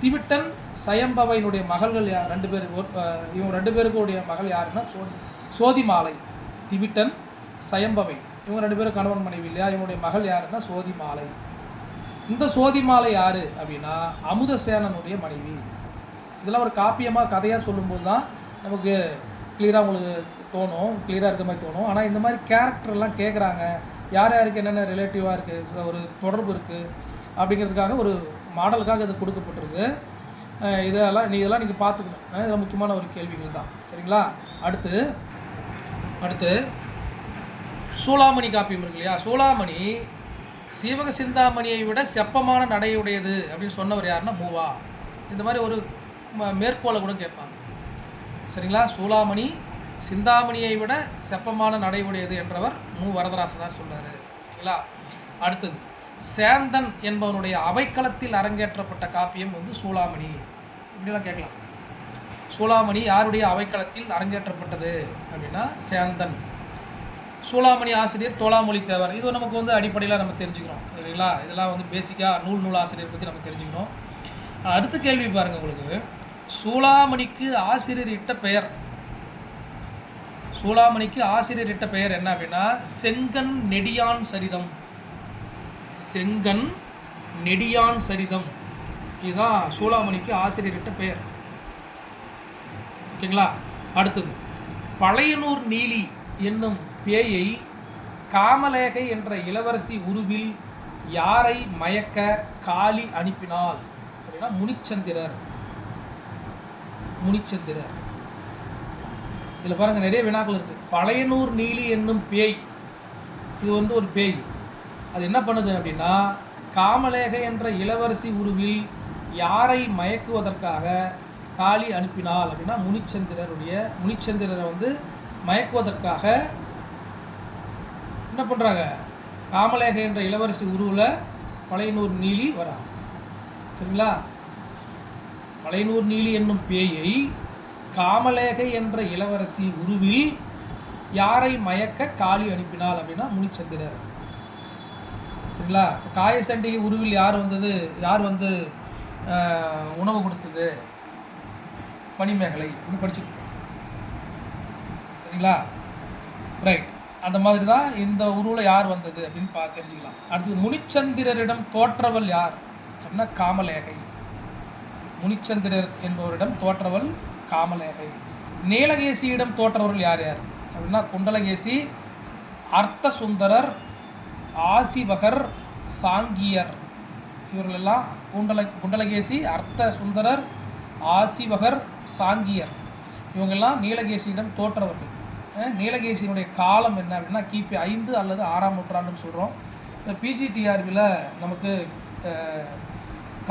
திவிட்டன், சயம்பவையினுடைய மகள்கள் யார்? 2 பேர். இவங்க 2 பேருக்குடைய மகள் யாருன்னா சோதிமாலை. திவிட்டன், சயம்பவை இவங்க 2 பேரும் கணவன் மனைவி இல்லையா? இவங்களுடைய மகள் யாருன்னா சோதிமாலை. இந்த சோதிமாலை யார் அப்படின்னா அமுதசேனனுடைய மனைவி. இதெல்லாம் ஒரு காப்பியமாக கதையாக சொல்லும்போது தான் நமக்கு கிளியராக உங்களுக்கு தோணும், கிளியராக இருக்க மாதிரி தோணும். ஆனால் இந்த மாதிரி கேரக்டர்லாம் கேட்குறாங்க, யார் யாருக்கு என்னென்ன ரிலேட்டிவாக இருக்குது, ஒரு தொடர்பு இருக்குது அப்படிங்கிறதுக்காக ஒரு மாடலுக்காக இது கொடுக்கப்பட்டிருக்கு. இதெல்லாம் நீங்கள் பார்த்துக்கணும். இதெல்லாம் முக்கியமான ஒரு கேள்விகள் தான். சரிங்களா? அடுத்து சூளாமணி காப்பியம் இருக்கு இல்லையா? சூளாமணி சீவக சிந்தாமணியை விட செப்பமான நடையுடையது அப்படின்னு சொன்னவர் யாருன்னா மூவா. இந்த மாதிரி ஒரு மேற்கோளை கூட கேட்பாங்க. சரிங்களா? சூளாமணி சிந்தாமணியை விட செப்பமான நடையுடையது என்றவர் வரதராசனார் சொன்னார். சரிங்களா? அடுத்தது சேந்தன் என்பவனுடைய அவைக்களத்தில் அரங்கேற்றப்பட்ட காப்பியம் வந்து சூளாமணி. இப்படிலாம் கேட்கலாம். சூளாமணி யாருடைய அவைக்களத்தில் அரங்கேற்றப்பட்டது அப்படின்னா சேந்தன். சூளாமணி ஆசிரியர் தோளாமொழி தேவர். இது நமக்கு வந்து அடிப்படையில் நம்ம தெரிஞ்சுக்கிறோம் இல்லைங்களா. இதெல்லாம் வந்து பேசிக்காக நூல் ஆசிரியர் பற்றி நம்ம தெரிஞ்சுக்கணும். அடுத்த கேள்வி பாருங்கள், உங்களுக்கு சூளாமணிக்கு ஆசிரியர் இட்ட பெயர், சூளாமணிக்கு ஆசிரியர் இட்ட பெயர் என்ன அப்படின்னா செங்கன் நெடியான் சரிதம். செங்கன் நெடியான் சரிதம், இதுதான் சூளாமணிக்கு ஆசிரியர் இட்ட பெயர். ஓகேங்களா. அடுத்தது, பழையனூர் நீலி என்னும் பேயை காமலேகை என்ற இளவரசி உருவில் யாரை மயக்க காளி அனுப்பினாள் அப்படின்னா முனிச்சந்திரர். முனிச்சந்திரர். இதில் பாருங்கள் நிறைய வினாக்கள் இருக்குது. பழையனூர் நீலி என்னும் பேய், இது வந்து ஒரு பேய். அது என்ன பண்ணுது அப்படின்னா காமலேகை என்ற இளவரசி உருவில் யாரை மயக்குவதற்காக காளி அனுப்பினாள் அப்படின்னா முனிச்சந்திரரை வந்து மயக்குவதற்காக என்ன பண்ணுறாங்க, காமலேகை என்ற இளவரசி உருவில் பழையனூர் நீலி வரா. சரிங்களா. பழையனூர் நீலி என்னும் பேயை காமலேகை என்ற இளவரசி உருவில் யாரை மயக்க காளி அனுப்பினாள் அப்படின்னா முனிச்சந்திரர். சரிங்களா. காயசண்டி உருவில் யார் வந்தது, யார் வந்து உணவு கொடுத்தது, பனிமேகலை படிச்சுக்கணும். சரிங்களா. ரைட். அந்த மாதிரி தான் இந்த உருவில் யார் வந்தது அப்படின்னு தெரிஞ்சுக்கலாம். அடுத்தது, முனிச்சந்திரரிடம் தோற்றவள் யார் அப்படின்னா காமலேகை. முனிச்சந்திரர் என்பவரிடம் தோற்றவள் காமலேகை. நீலகேசியிடம் தோற்றவர்கள் யார் யார் அப்படின்னா குண்டலகேசி, அர்த்த சுந்தரர், ஆசிவகர், சாங்கியர். இவர்களெல்லாம் குண்டலகேசி, அர்த்த சுந்தரர், ஆசிவகர், சாங்கியர், இவங்கெல்லாம் நீலகேசியிடம் தோற்றவர்கள். நீலகேசியினுடைய காலம் என்ன அப்படின்னா கிபி 5 அல்லது 6ஆம் நூற்றாண்டுன்னு சொல்கிறோம். இந்த பிஜிடிஆர்பியில் நமக்கு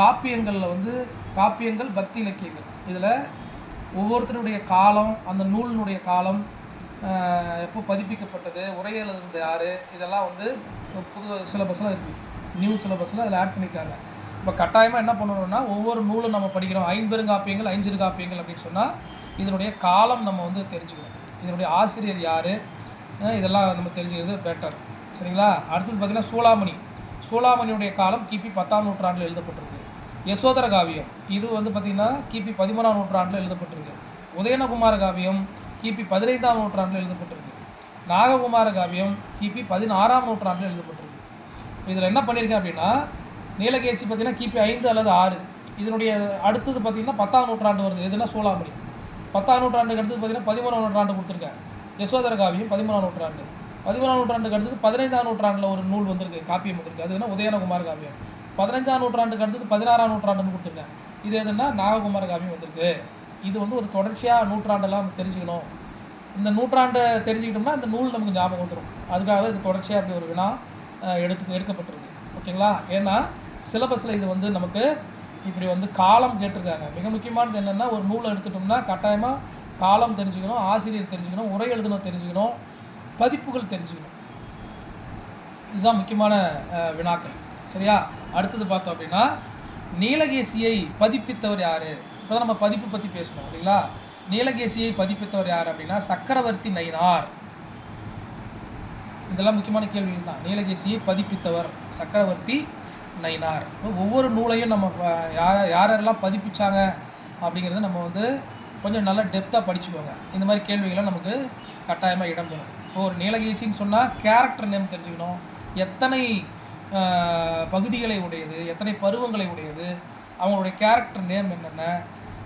காப்பியங்களில் வந்து காப்பியங்கள், பக்தி இலக்கியங்கள், இதில் ஒவ்வொருத்தருடைய காலம், அந்த நூலினுடைய காலம், எப்போ பதிப்பிக்கப்பட்டது, உரை எழுதுனது யார், இதெல்லாம் வந்து புது சிலபஸில் இருக்குது. நியூ சிலபஸில் அதில் ஆட் பண்ணியிருக்காங்க. இப்போ கட்டாயமாக என்ன பண்ணணும்னா ஒவ்வொரு நூலும் நம்ம படிக்கிறோம். 5 பெருங்காப்பியங்கள், 5 காப்பியங்கள் அப்படின்னு சொன்னால் இதனுடைய காலம் நம்ம வந்து தெரிஞ்சுக்கணும். இதனுடைய ஆசிரியர் யார், இதெல்லாம் நம்ம தெரிஞ்சுக்கிறது பெட்டர். சரிங்களா. அடுத்தது பார்த்திங்கன்னா சூளாமணியுடைய காலம் கிபி 10ஆம் நூற்றாண்டில் எழுதப்பட்டிருக்கு. யசோதர காவியம் இது வந்து பார்த்திங்கன்னா கிபி 13ஆம் நூற்றாண்டில் எழுதப்பட்டிருக்கு. உதயனகுமார காவியம் கிபி 15ஆம் நூற்றாண்டில் எழுதப்பட்டிருக்கு. நாககுமார காவியம் கிபி 16ஆம் நூற்றாண்டில் எழுதப்பட்டிருக்கு. இதில் என்ன பண்ணியிருக்கேன் அப்படின்னா நீலகேசி பார்த்திங்கன்னா கிபி 5 அல்லது 6. இதனுடைய அடுத்தது பார்த்திங்கன்னா 10ஆம் நூற்றாண்டு வருது. எதுனா சூளாமணி. 10ஆம் நூற்றாண்டுக்கு அடுத்தது பார்த்திங்கன்னா 13ஆம் நூற்றாண்டு கொடுத்துருக்கேன். யசோதர காவியம் 13ஆம் நூற்றாண்டு. 13ஆம் நூற்றாண்டுக்கு அடுத்தது 15ஆம் நூற்றாண்டில் ஒரு நூல் வந்திருக்கு, காப்பியம் வந்திருக்கு. அது என்ன உதயனகுமார காவியம். 15ஆம் நூற்றாண்டுக்கு அடுத்தது 16ஆம் நூற்றாண்டுன்னு கொடுத்துருக்கேன். இது எதுனா நாககுமார காவியம் வந்திருக்கு. இது வந்து ஒரு தொடர்ச்சியாக நூற்றாண்டெல்லாம் தெரிஞ்சுக்கணும். இந்த நூற்றாண்டை தெரிஞ்சுக்கிட்டோம்னா இந்த நூல் நமக்கு ஞாபகம் வந்துடும். அதுக்காக இது தொடர்ச்சியாக அப்படி ஒரு வினா எடுக்கப்பட்டிருக்கு. ஓகேங்களா. ஏன்னா சிலபஸில் இது வந்து நமக்கு இப்படி வந்து காலம் கேட்டிருக்காங்க. மிக முக்கியமானது என்னென்னா ஒரு நூலை எடுத்துட்டோம்னா கட்டாயமாக காலம் தெரிஞ்சுக்கணும், ஆசிரியர் தெரிஞ்சுக்கணும், உரை எழுதணும் தெரிஞ்சுக்கணும், பதிப்புகள் தெரிஞ்சுக்கணும். இதுதான் முக்கியமான வினாக்கள். சரியா. அடுத்தது பார்த்தோம் அப்படின்னா நீலகேசியை பதிப்பித்தவர் யார். இப்போ தான் நம்ம பதிப்பு பற்றி பேசணும் இல்லைங்களா. நீலகேசியை பதிப்பித்தவர் யார் அப்படின்னா சக்கரவர்த்தி நயினார். இதெல்லாம் முக்கியமான கேள்விகள் தான். நீலகேசியை பதிப்பித்தவர் சக்கரவர்த்தி நயினார். ஒவ்வொரு நூலையும் நம்ம யாரெல்லாம் பதிப்பிச்சாங்க அப்படிங்கிறத நம்ம வந்து கொஞ்சம் நல்லா டெப்த்தாக படிச்சுக்கோங்க. இந்த மாதிரி கேள்விகளை நமக்கு கட்டாயமாக இடம்பெறும். இப்போ ஒரு நீலகேசின்னு சொன்னால் கேரக்டர் நேம் தெரிஞ்சுக்கணும். எத்தனை பகுதிகளை உடையது, எத்தனை பருவங்களை உடையது, அவங்களுடைய கேரக்டர் நேம் என்னென்ன,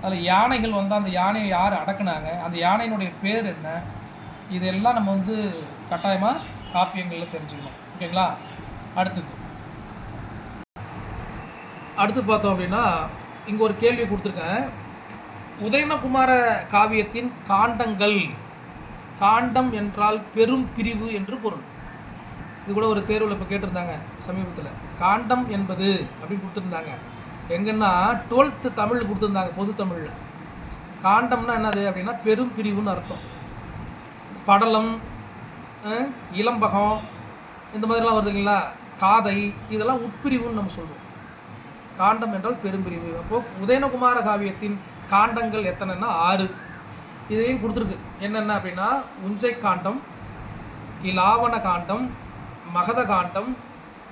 அதில் யானைகள் வந்தால் அந்த யானையை யார் அடக்குனாங்க, அந்த யானையினுடைய பேர் என்ன, இதெல்லாம் நம்ம வந்து கட்டாயமாக காப்பியங்களில் தெரிஞ்சுக்கணும். ஓகேங்களா. அடுத்து பார்த்தோம் அப்படின்னா இங்கே ஒரு கேள்வி கொடுத்துருக்கேன். உதயனகுமார காவியத்தின் காண்டங்கள், காண்டம் என்றால் பெரும் பிரிவு என்று பொருள். இது கூட ஒரு தேர்வில் இப்போ கேட்டிருந்தாங்க சமீபத்தில். காண்டம் என்பது அப்படின்னு கொடுத்துருந்தாங்க. எங்கன்னா 12th தமிழ் கொடுத்துருந்தாங்க, பொது தமிழில். காண்டம்னா என்னது அப்படின்னா பெரும் பிரிவுன்னு அர்த்தம். படலம், இளம்பகம், இந்த மாதிரிலாம் வருதுங்களா, காதை, இதெல்லாம் உட்பிரிவுன்னு நம்ம சொல்லுவோம். காண்டம் என்றால் பெரும்பிரிவு. அப்போது உதயனகுமார காவியத்தின் காண்டங்கள் எத்தனைன்னா 6. இதையும் கொடுத்துருக்கு. என்னென்ன அப்படின்னா உஞ்சை காண்டம், இலாவண காண்டம், மகத காண்டம்,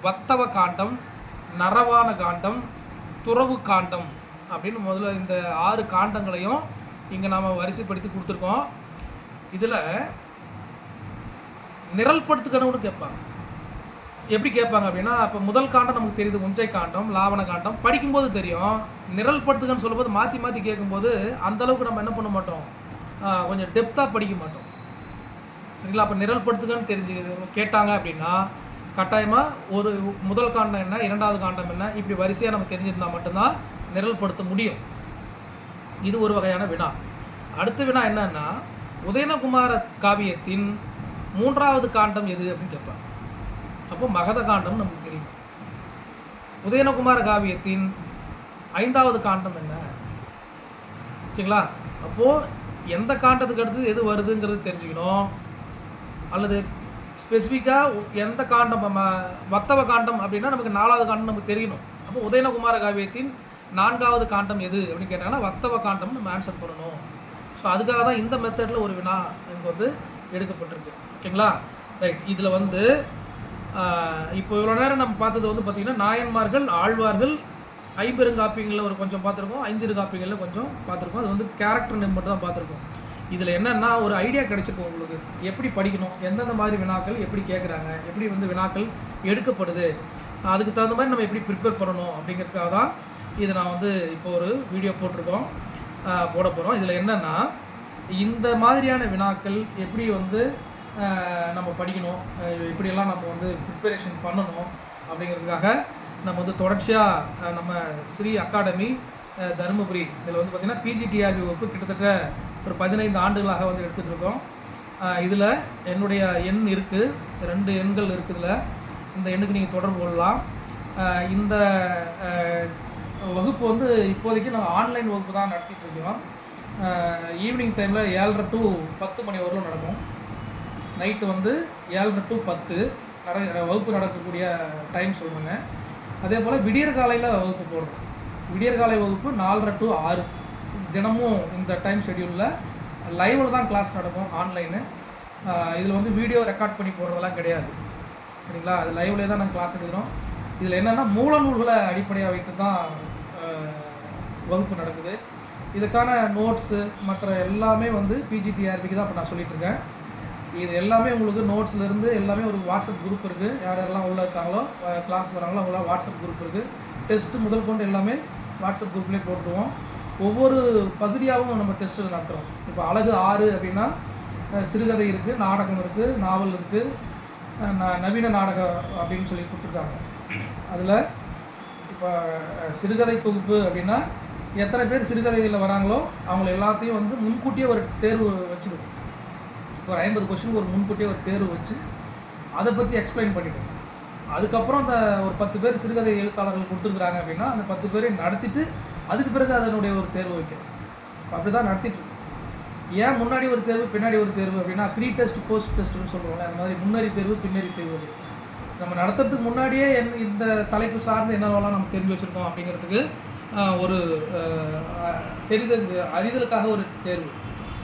வத்தவ காண்டம், நரவாண காண்டம், துறவு காண்டம் அப்படின்னு முதல்ல இந்த 6 காண்டங்களையும் இங்கே நாம் வரிசைப்படுத்தி கொடுத்துருக்கோம். இதில் நிரல்படுத்துக்கணும்னு கேட்பாங்க. எப்படி கேட்பாங்க அப்படின்னா, இப்போ முதல் காண்டம் நமக்கு தெரியுது, உஞ்சை காண்டம், லாவண காண்டம், படிக்கும்போது தெரியும். நிரல்படுத்துக்கன்னு சொல்லும்போது மாற்றி மாற்றி கேட்கும்போது அந்தளவுக்கு நம்ம என்ன பண்ண மாட்டோம், கொஞ்சம் டெப்த்தாக படிக்க மாட்டோம். சரிங்களா? அப்போ நிரல்படுத்துக்கன்னு தெரிஞ்சுக்கிறது கேட்டாங்க அப்படின்னா கட்டாயமாக ஒரு முதல் காண்டம் என்ன, இரண்டாவது காண்டம் என்ன, இப்படி வரிசையாக நம்ம தெரிஞ்சிருந்தால் மட்டும்தான் நிரல்படுத்த முடியும். இது ஒரு வகையான வினா. அடுத்த வினா என்னன்னா, உதயனகுமார காவியத்தின் 3வது காண்டம் எது அப்படின்னு கேட்பாங்க. அப்போ மகத காண்டம் நமக்கு தெரியும். உதயனகுமார காவியத்தின் 5வது காண்டம் என்ன? ஓகேங்களா? அப்போது எந்த காண்டத்துக்கு அடுத்து எது வருதுங்கிறது தெரிஞ்சுக்கணும். அல்லது ஸ்பெசிஃபிக்காக எந்த காண்டம், வத்தவ காண்டம் அப்படின்னா நமக்கு 4வது காண்டம் நமக்கு தெரியணும். அப்போ உதயனகுமார காவியத்தின் 4வது காண்டம் எது அப்படின்னு கேட்டாங்கன்னா வத்தவ காண்டம் நம்ம ஆன்சர் பண்ணணும். ஸோ அதுக்காக தான் இந்த மெத்தடில் ஒரு வினா இங்கே வந்து எடுக்கப்பட்டிருக்கு. ஓகேங்களா? ரைட். இதில் வந்து இப்போ இவ்வளோ நேரம் நம்ம பார்த்தது வந்து பார்த்திங்கன்னா நாயன்மார்கள், ஆழ்வார்கள், ஐம்பெருங்காப்பியங்களில் ஒரு கொஞ்சம் பார்த்துருக்கோம், ஐஞ்சிறு காப்பியங்களில் கொஞ்சம் பார்த்துருக்கோம். அது வந்து கேரக்டர் நேம் மட்டும் தான் பார்த்துருக்கோம். இதில் என்னென்னா ஒரு ஐடியா கிடைச்சிருக்கும் உங்களுக்கு, எப்படி படிக்கணும், எந்தெந்த மாதிரி வினாக்கள் எப்படி கேட்குறாங்க, எப்படி வந்து வினாக்கள் எடுக்கப்படுது, அதுக்கு தகுந்த மாதிரி நம்ம எப்படி ப்ரிப்பேர் பண்ணணும் அப்படிங்கிறதுக்காக தான் இதை நான் வந்து இப்போ ஒரு வீடியோ போட்டிருக்கோம், போட போகிறோம். இதில் என்னென்னா இந்த மாதிரியான வினாக்கள் எப்படி வந்து நம்ம படிக்கணும், இப்படியெல்லாம் நம்ம வந்து ப்ரிப்பரேஷன் பண்ணணும் அப்படிங்கிறதுக்காக நம்ம வந்து தொடர்ச்சியாக நம்ம ஸ்ரீ அகாடமி தருமபுரி இதில் வந்து பார்த்திங்கன்னா பிஜிடிஆர்பி வகுப்பு கிட்டத்தட்ட ஒரு 15 ஆண்டுகளாக வந்து எடுத்துகிட்டு இருக்கோம். இதில் என்னுடைய எண் இருக்குது, 2 எண்கள் இருக்குதுல, இந்த எண்ணுக்கு நீங்கள் தொடர்பு கொள்ளலாம். இந்த வகுப்பு வந்து இப்போதைக்கு நம்ம ஆன்லைன் வகுப்பு தான் நடத்திட்டு இருக்கோம். ஈவினிங் டைமில் 7:30 to 10 மணி வரலும் நடக்கும். நைட்டு வந்து 7:30 to 10 வகுப்பு நடக்கக்கூடிய டைம் சொல்லுங்க. அதே போல் விடியற் காலையில் வகுப்பு போடுறோம். விடியற் காலை வகுப்பு 4:30 to 6 தினமும் இந்த டைம் ஷெடியூலில் லைவில் தான் கிளாஸ் நடக்கும், ஆன்லைனு. இதில் வந்து வீடியோ ரெக்கார்ட் பண்ணி போடுறதெல்லாம் கிடையாது. சரிங்களா? அது லைவ்லேயே தான் நாங்கள் கிளாஸ் எடுக்கிறோம். இதில் என்னென்னா மூல நூல்களை அடிப்படையாக வைத்து தான் வகுப்பு நடக்குது. இதுக்கான நோட்ஸு மற்ற எல்லாமே வந்து பிஜிடிஆர்பிக்கு தான் இப்போ நான் சொல்லிகிட்ருக்கேன். இது எல்லாமே உங்களுக்கு நோட்ஸ்லேருந்து எல்லாமே ஒரு வாட்ஸ்அப் குரூப் இருக்குது. யார் யாரெல்லாம் உள்ளே இருக்காங்களோ, கிளாஸ் வராங்களோ அவங்களாம் வாட்ஸ்அப் குரூப் இருக்குது. டெஸ்ட்டு முதல் கொண்டு எல்லாமே வாட்ஸ்அப் குரூப்லேயே போட்டுருவோம். ஒவ்வொரு பகுதியாகவும் நம்ம டெஸ்ட்டு நடத்துகிறோம். இப்போ அழகு 6 அப்படின்னா சிறுகதை இருக்குது, நாடகம் இருக்குது, நாவல் இருக்குது, நவீன நாடகம் அப்படின்னு சொல்லி கொடுத்துருக்காங்க. அதில் இப்போ சிறுகதை தொகுப்பு அப்படின்னா எத்தனை பேர் சிறுகதைகளில் வராங்களோ அவங்கள எல்லாத்தையும் வந்து முன்கூட்டியே ஒரு தேர்வு வச்சுடுவோம். ஒரு 50 கொஸ்டின் ஒரு முன்கூட்டியே ஒரு தேர்வு வச்சு அதை பற்றி எக்ஸ்பிளைன் பண்ணிடுவோம். அதுக்கப்புறம் அந்த ஒரு 10 பேர் சிறுகதை எழுத்தாளர்கள் கொடுத்துருக்குறாங்க அப்படின்னா அந்த 10 பேரையும் நடத்திட்டு அதுக்கு பிறகு அதனுடைய ஒரு தேர்வு வைக்கிறோம். அப்படி தான் நடத்திட்டு இருக்கோம். ஏன் முன்னாடி ஒரு தேர்வு பின்னாடி ஒரு தேர்வு அப்படின்னா ப்ரீ டெஸ்ட் போஸ்ட் டெஸ்ட்டுன்னு சொல்லுவாங்க. அந்த மாதிரி முன்னறி தேர்வு பின்னறி தேர்வு. நம்ம நடத்துறதுக்கு முன்னாடியே இந்த தலைப்பு சார்ந்து என்னவெல்லாம் நம்ம தெரிஞ்சு வச்சுருக்கோம் அப்படிங்கிறதுக்கு ஒரு அறிதலுக்காக ஒரு தேர்வு.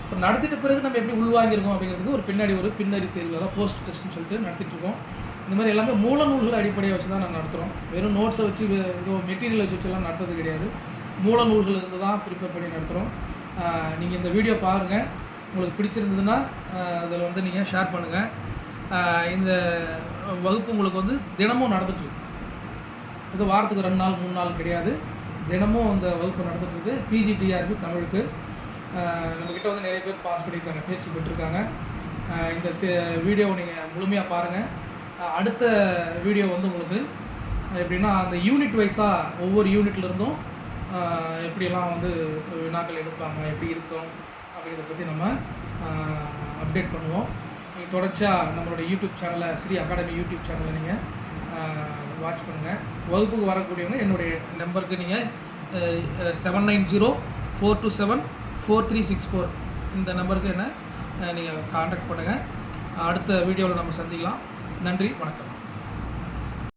இப்போ நடத்திட்ட பிறகு நம்ம எப்படி உள்வாங்கியிருக்கோம் அப்படிங்கிறதுக்கு ஒரு பின்னறி தேர்வு, அதாவது போஸ்ட் டெஸ்ட்னு சொல்லிட்டு நடத்திட்டுருக்கோம். இந்த மாதிரி எல்லாமே மூல நூல்களை அடிப்படையை வச்சு தான் நாங்கள் நடத்துகிறோம். வெறும் நோட்ஸை வச்சு மெட்டீரியலை வச்சுலாம் நடத்துறது கிடையாது. மூல நூல்கள் இருந்து தான் ப்ரிப்பேர் பண்ணி நடத்துகிறோம். நீங்கள் இந்த வீடியோ பாருங்கள், உங்களுக்கு பிடிச்சிருந்ததுன்னா அதில் வந்து நீங்கள் ஷேர் பண்ணுங்கள். இந்த வகுப்பு உங்களுக்கு வந்து தினமும் நடந்துட்டுருக்கு. இது வாரத்துக்கு 2 நாள் 3 நாள் கிடையாது, தினமும் அந்த வகுப்பு நடந்துட்டுருக்கு. பிஜிடிஆர்பி தமிழுக்கு நம்மக்கிட்ட வந்து நிறைய பேர் பாஸ் பண்ணியிருக்காங்க, தேர்ச்சி பெற்றிருக்காங்க. இந்த வீடியோவை நீங்கள் முழுமையாக பாருங்கள். அடுத்த வீடியோ வந்து உங்களுக்கு எப்படின்னா அந்த யூனிட் வைஸாக ஒவ்வொரு யூனிட்லேருந்தும் எப்படியெல்லாம் வந்து வினாக்கள் எடுப்பாங்க, எப்படி இருக்கும் அப்படிங்கிறத பற்றி நம்ம அப்டேட் பண்ணுவோம். நீங்கள் தொடர்ச்சியாக நம்மளோட யூடியூப் சேனலை, ஸ்ரீ அகாடமி யூடியூப் சேனலை நீங்கள் வாட்ச் பண்ணுங்கள். வகுப்புக்கு வரக்கூடியவங்க என்னுடைய நம்பருக்கு நீங்கள் 7904274364 இந்த நம்பருக்கு என்ன நீங்கள் கான்டாக்ட் பண்ணுங்கள். அடுத்த வீடியோவில் நம்ம சந்திக்கலாம். நன்றி, வணக்கம்.